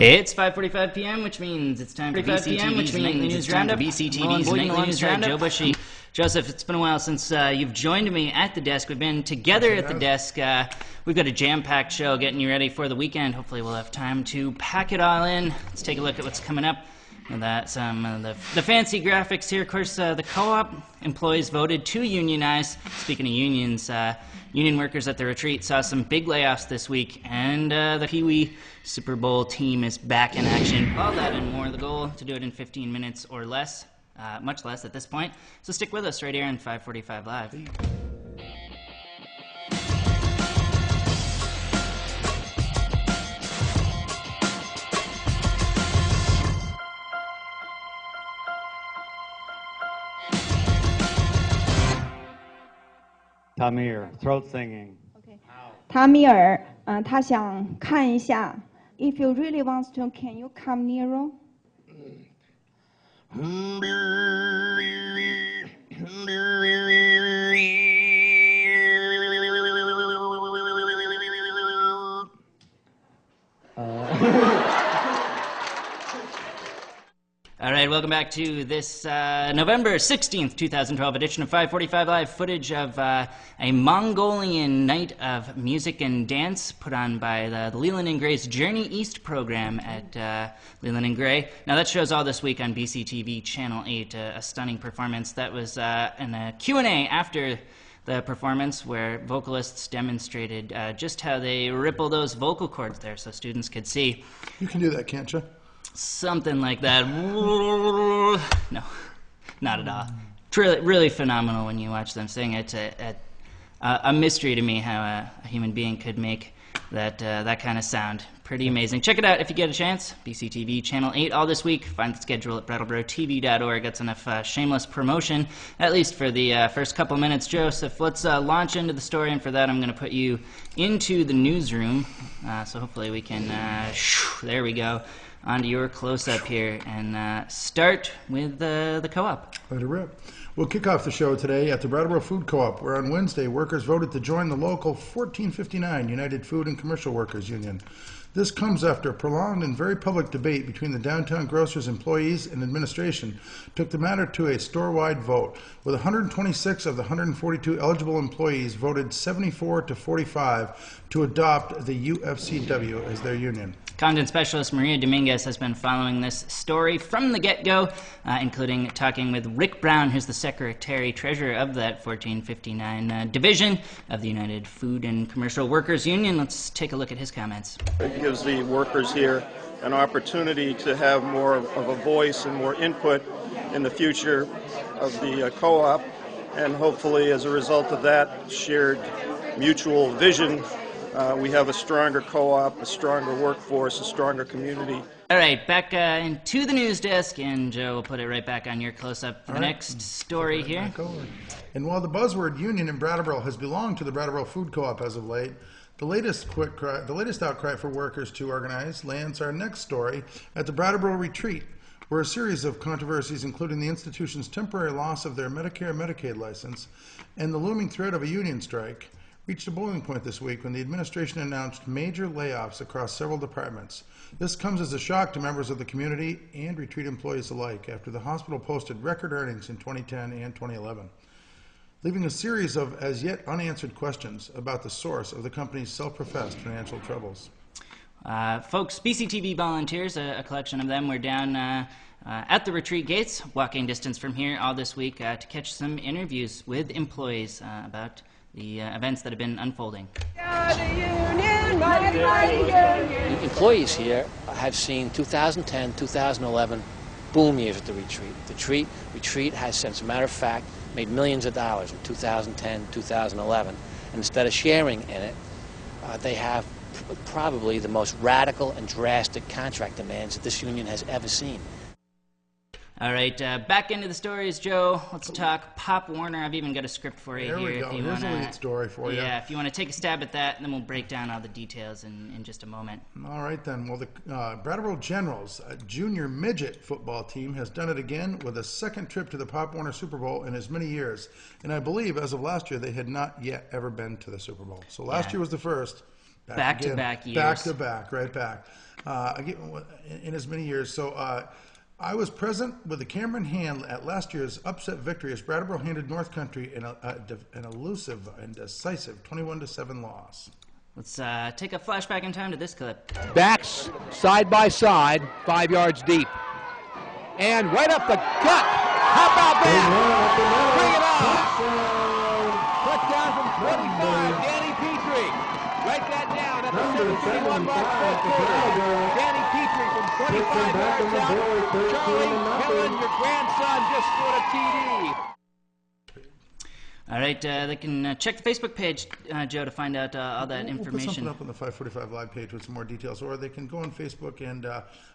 It's 5:45 p.m., which means it's time for BCTV's Nightly News Roundup. BCTV's Nightly News Roundup. Joe Bushy. Joseph, it's been a while since you've joined me at the desk. We've been together at the desk. We've got a jam-packed show getting you ready for the weekend. Hopefully we'll have time to pack it all in. Let's take a look at what's coming up. And some of the fancy graphics here. Of course, the co-op employees voted to unionize. Speaking of unions, union workers at the retreat saw some big layoffs this week, and the Pee Wee Super Bowl team is back in action. All that and more. The goal to do it in 15 minutes or less, much less at this point. So stick with us right here on 545 Live. Tamir, throat singing. Okay. Tamir, 他想看一下. If you really want to, can you come nearer? All right, welcome back to this November 16th, 2012 edition of 545 Live. Footage of a Mongolian night of music and dance put on by the Leland and Gray's Journey East program at Leland and Gray. Now that show's all this week on BCTV Channel 8, a stunning performance. That was in a Q&A after the performance where vocalists demonstrated just how they ripple those vocal cords there so students could see. You can do that, can't you? Something like that. No, not at all. It's really phenomenal when you watch them sing. It's a mystery to me how a human being could make that kind of sound. Pretty amazing. Check it out if you get a chance. BCTV Channel 8 all this week. Find the schedule at brattleboro.tv.org. That's enough shameless promotion, at least for the first couple minutes. Joseph, let's launch into the story, and for that I'm going to put you into the newsroom. So hopefully we can, there we go, onto your close-up here, and start with the co-op. Let it rip. We'll kick off the show today at the Brattleboro Food Co-op, where on Wednesday workers voted to join the local 1459 United Food and Commercial Workers Union. This comes after a prolonged and very public debate between the downtown grocers' employees and administration took the matter to a store-wide vote, with 126 of the 142 eligible employees voted 74 to 45 to adopt the UFCW as their union. Content specialist Maria Dominguez has been following this story from the get-go, including talking with Rick Brown, who's the secretary-treasurer of that 1459 division of the United Food and Commercial Workers Union. Let's take a look at his comments. It gives the workers here an opportunity to have more of a voice and more input in the future of the co-op, and hopefully as a result of that shared mutual vision, we have a stronger co-op, a stronger workforce, a stronger community. All right, back into the news desk, and Joe will put it right back on your close-up for the next story here. And while the buzzword union in Brattleboro has belonged to the Brattleboro Food Co-op as of late, the latest outcry for workers to organize lands our next story at the Brattleboro Retreat, where a series of controversies, including the institution's temporary loss of their Medicare/Medicaid license and the looming threat of a union strike, reached a boiling point this week when the administration announced major layoffs across several departments. This comes as a shock to members of the community and retreat employees alike after the hospital posted record earnings in 2010 and 2011, leaving a series of as yet unanswered questions about the source of the company's self-professed financial troubles. Folks, BCTV volunteers, a collection of them, were down at the retreat gates, walking distance from here all this week to catch some interviews with employees about the events that have been unfolding. Employees here have seen 2010, 2011 boom years at the retreat. The retreat has, as a matter of fact, made millions of dollars in 2010, 2011. And instead of sharing in it, they have probably the most radical and drastic contract demands that this union has ever seen. All right, back into the stories, Joe. Let's talk Pop Warner. I've even got a script for you here. There we go. Here's a lead story for you. Yeah, if you want to take a stab at that, and then we'll break down all the details in just a moment. All right, then. Well, the Brattleboro Generals, a junior midget football team, has done it again with a second trip to the Pop Warner Super Bowl in as many years. And I believe, as of last year, they had not yet ever been to the Super Bowl. So last year was the first. Back-to-back years. Back-to-back, right back. Again, in as many years. So I was present with the camera in hand at last year's upset victory as Brattleboro handed North Country an elusive and decisive 21-7 loss. Let's take a flashback in time to this clip. Backs side by side, 5 yards deep. And right up the gut. How about that? Bring it on. Touchdown from 25, Danny Petrie. Write that down at the 7:21 mark, fourth quarter. Danny Petrie from 25 yards out. Charlie Helen, your grandson, just scored a TD. All right, they can check the Facebook page, Joe, to find out all that information. We'll put something up on the 545 Live page with some more details, or they can go on Facebook, and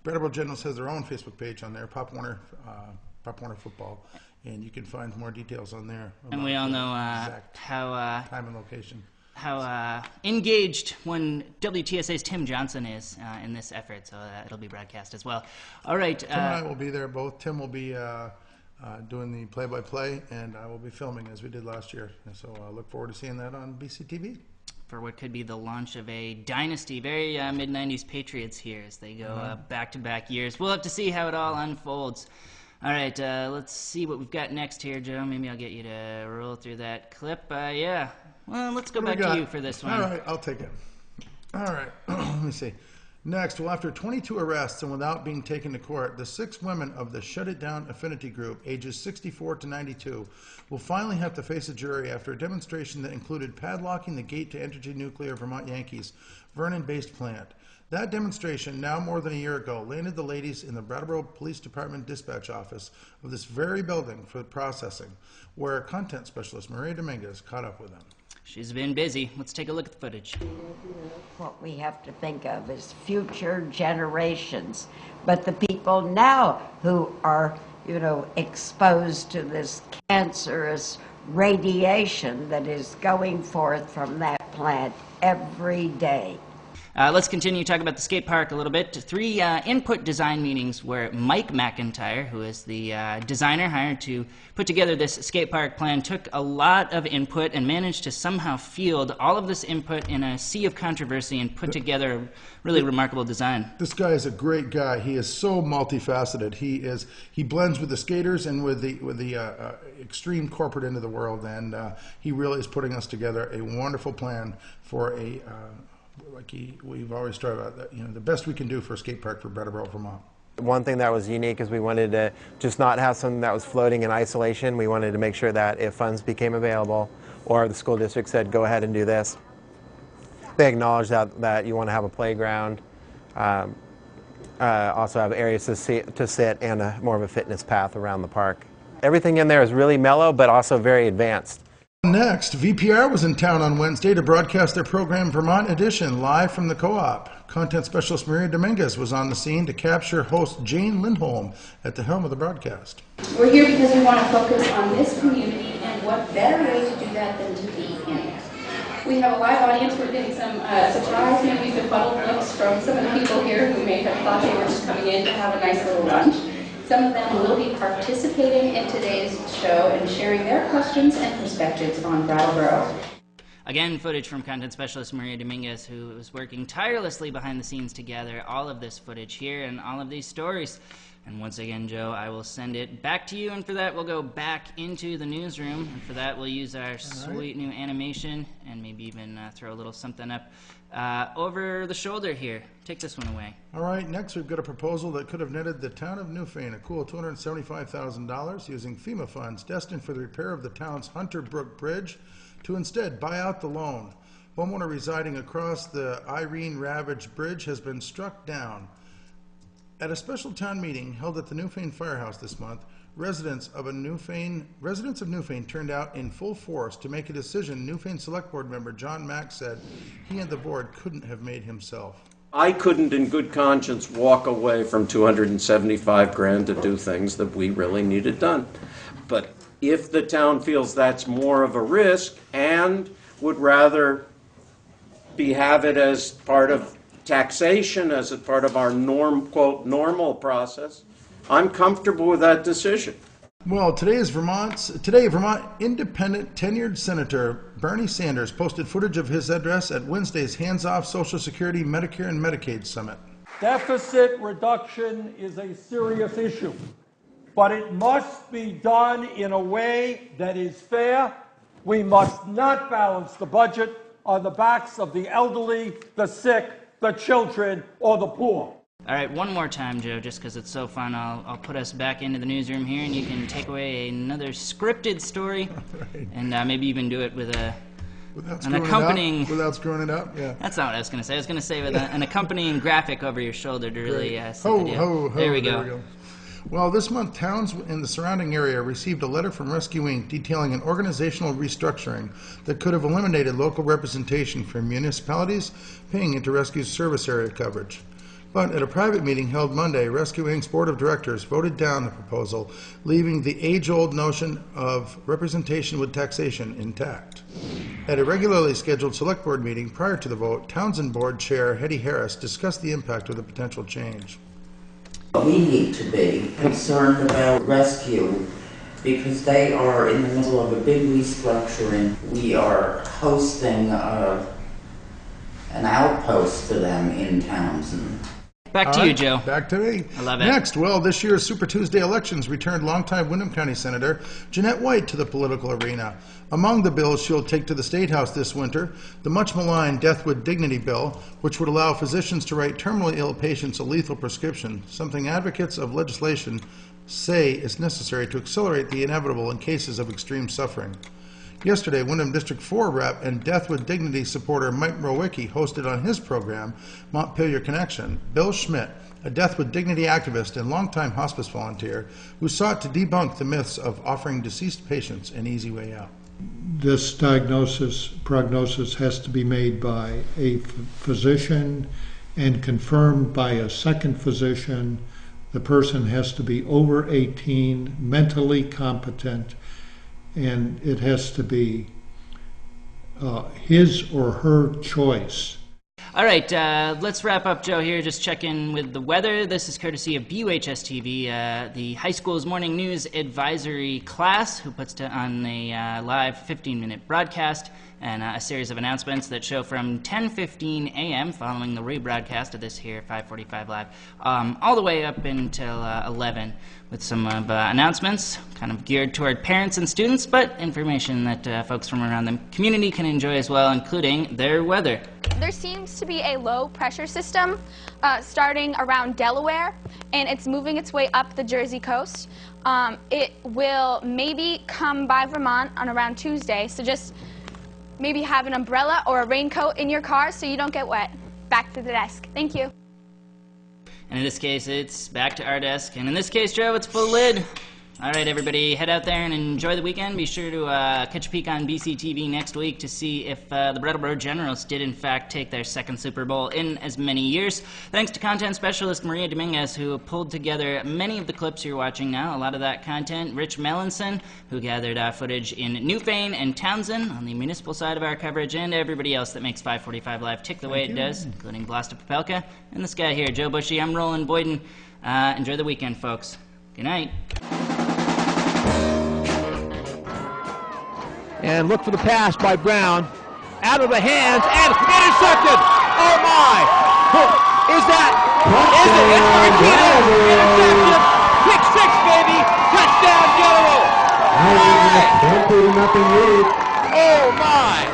Brattleboro Generals has their own Facebook page on there, Pop Warner Football, and you can find more details on there. And we all know how time and location. How engaged one WTSA's Tim Johnson is in this effort, so it'll be broadcast as well. All right. Tim and I will be there both. Tim will be doing the play-by-play, and I will be filming as we did last year. And so I look forward to seeing that on BCTV. For what could be the launch of a dynasty, very mid-90s Patriots here as they go back-to-back years. We'll have to see how it all unfolds. All right, let's see what we've got next here, Joe. Maybe I'll get you to roll through that clip. Yeah. Well, let's go back to you for this one. All right, I'll take it. All right, let me see. Next, well, after 22 arrests and without being taken to court, the 6 women of the Shut It Down Affinity Group, ages 64 to 92, will finally have to face a jury after a demonstration that included padlocking the gate to Entergy Nuclear Vermont Yankees Vernon-based plant. That demonstration, now more than a year ago, landed the ladies in the Brattleboro Police Department dispatch office of this very building for processing, where content specialist Maria Dominguez caught up with them. She's been busy. Let's take a look at the footage. What we have to think of is future generations. But the people now who are, exposed to this cancerous radiation that is going forth from that plant every day. Let's continue talking about the skate park a little bit. 3 input design meetings where Mike McIntyre, who is the designer hired to put together this skate park plan, took a lot of input and managed to somehow field all of this input in a sea of controversy and put together a really remarkable design. This guy is a great guy. He is so multifaceted. He blends with the skaters and with the extreme corporate end of the world, and he really is putting us together a wonderful plan for a we've always tried about the best we can do for a skate park for Brattleboro, Vermont. One thing that was unique is we wanted to just not have something that was floating in isolation. We wanted to make sure that if funds became available or the school district said go ahead and do this, they acknowledged that you want to have a playground, also have areas to sit and more of a fitness path around the park. Everything in there is really mellow but also very advanced. Next, VPR was in town on Wednesday to broadcast their program Vermont Edition live from the co-op. Content specialist Maria Dominguez was on the scene to capture host Jane Lindholm at the helm of the broadcast. We're here because we want to focus on this community, and what better way to do that than to be in it. We have a live audience. We're getting some surprise, maybe befuddled looks from some of the people here who may have thought they were just coming in to have a nice little lunch. Some of them will be participating in today's show and sharing their questions and perspectives on Brattleboro. Again, footage from content specialist Maria Dominguez, who was working tirelessly behind the scenes to gather all of this footage here and all of these stories. And once again, Joe, I will send it back to you, and for that we'll go back into the newsroom, and for that we'll use our sweet new animation and maybe even throw a little something up over the shoulder here. Take this one away. All right, next we've got a proposal that could have netted the town of Newfane a cool $275,000 using FEMA funds destined for the repair of the town's Hunter Brook Bridge to instead buy out the loan. Homeowner residing across the Irene-ravaged bridge has been struck down. At a special town meeting held at the Newfane Firehouse this month, residents of Newfane turned out in full force to make a decision Newfane Select Board member John Mack said he and the board couldn't have made himself. I couldn't in good conscience walk away from $275,000 to do things that we really needed done. But if the town feels that's more of a risk and would rather have it as part of taxation, as a part of our quote, normal process, I'm comfortable with that decision. Well, today, Vermont independent tenured Senator Bernie Sanders posted footage of his address at Wednesday's Hands-Off Social Security, Medicare, and Medicaid Summit. Deficit reduction is a serious issue, but it must be done in a way that is fair. We must not balance the budget on the backs of the elderly, the sick, the children, or the poor. All right, one more time, Joe, just because it's so fun. I'll put us back into the newsroom here, and you can take away another scripted story, right. And maybe even do it with an accompanying... Without screwing it up, yeah. That's not what I was going to say. I was going to say with an accompanying graphic over your shoulder to really set the deal. Ho, there we go. Well, this month, towns in the surrounding area received a letter from Rescue Inc. detailing an organizational restructuring that could have eliminated local representation for municipalities paying into Rescue's service area coverage. But at a private meeting held Monday, Rescue Inc.'s board of directors voted down the proposal, leaving the age-old notion of representation with taxation intact. At a regularly scheduled select board meeting prior to the vote, Townsend Board Chair Hetty Harris discussed the impact of the potential change. We need to be concerned about Rescue because they are in the middle of a big restructuring. We are hosting an outpost for them in Townsend. Back to you, Joe. Back to me. I love it. Next, well, this year's Super Tuesday elections returned longtime Windham County Senator Jeanette White to the political arena. Among the bills she'll take to the State House this winter, the much-maligned Death with Dignity bill, which would allow physicians to write terminally ill patients a lethal prescription, something advocates of legislation say is necessary to accelerate the inevitable in cases of extreme suffering. Yesterday, Windham District 4 rep and Death with Dignity supporter Mike Mrowicki hosted on his program, Montpelier Connection, Bill Schmidt, a Death with Dignity activist and longtime hospice volunteer who sought to debunk the myths of offering deceased patients an easy way out. This prognosis has to be made by a physician and confirmed by a second physician. The person has to be over 18, mentally competent, and it has to be his or her choice. All right, let's wrap up, Joe, here. Just check in with the weather. This is courtesy of BUHS TV, the high school's morning news advisory class, who puts on a live 15-minute broadcast and a series of announcements that show from 10:15 a.m. following the rebroadcast of this here 5:45 Live, all the way up until 11, with some announcements kind of geared toward parents and students, but information that folks from around the community can enjoy as well, including their weather. There seems to be a low pressure system starting around Delaware, and it's moving its way up the Jersey coast. It will maybe come by Vermont on around Tuesday, so just maybe have an umbrella or a raincoat in your car so you don't get wet. Back to the desk. Thank you. And in this case, it's back to our desk. And in this case, Joe, it's full lid. All right, everybody, head out there and enjoy the weekend. Be sure to catch a peek on BC TV next week to see if the Brattleboro Generals did, in fact, take their second Super Bowl in as many years. Thanks to content specialist Maria Dominguez, who pulled together many of the clips you're watching now. A lot of that content. Rich Melanson, who gathered footage in Newfane and Townsend on the municipal side of our coverage, and everybody else that makes 545 Live tick the way it does, including Vlasta Popelka and this guy here, Joe Bushy. I'm Roland Boyden. Enjoy the weekend, folks. Good night. And look for the pass by Brown. Out of the hands and intercepted. Oh my! Is that? Is it? It's Martinez. Intercepted. Pick six, baby. Touchdown, Yellow. Oh my!